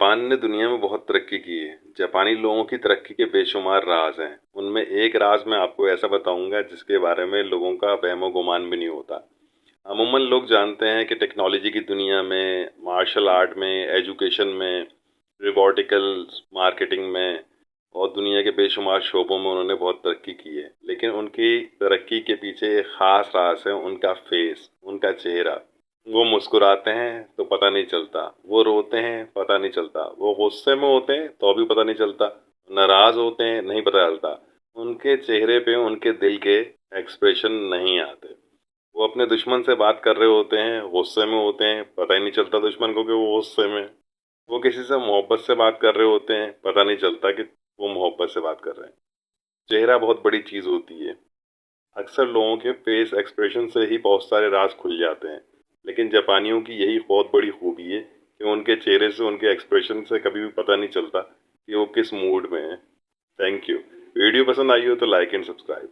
Japan ने दुनिया में बहुत तरक्की की है। जापानी लोगों की तरक्की के बेशुमार राज हैं। उनमें एक राज मैं आपको ऐसा बताऊंगा जिसके बारे में लोगों का वहमो गुमान भी नहीं होता। अमूमन लोग जानते हैं कि टेक्नोलॉजी की दुनिया में, मार्शल आर्ट में, एजुकेशन में, रोबोटिकल मार्केटिंग में और दुनिया के बेशुमार शोबों में उन्होंने बहुत तरक्की की है। लेकिन उनकी तरक्की के पीछे एक खास राज है, उनका फेस, उनका चेहरा। वो मुस्कुराते हैं तो पता नहीं चलता, वो रोते हैं पता नहीं चलता, वो गुस्से में होते हैं तो भी पता नहीं चलता, नाराज होते हैं नहीं पता चलता। उनके चेहरे पे उनके दिल के एक्सप्रेशन नहीं आते। वो अपने दुश्मन से बात कर रहे होते हैं, गुस्से में होते हैं, पता ही नहीं चलता दुश्मन को कि वो गुस्से में। वो किसी से मोहब्बत से बात कर रहे होते हैं, पता नहीं चलता कि वो मोहब्बत से बात कर रहे हैं। चेहरा बहुत बड़ी चीज होती है। अक्सर लोगों के फेस एक्सप्रेशन से ही बहुत सारे राज खुल जाते हैं। लेकिन जापानियों की यही बहुत बड़ी खूबी है कि उनके चेहरे से, उनके एक्सप्रेशन से कभी भी पता नहीं चलता कि वो किस मूड में है। Thank you. वीडियो पसंद आई हो तो लाइक एंड सब्सक्राइब।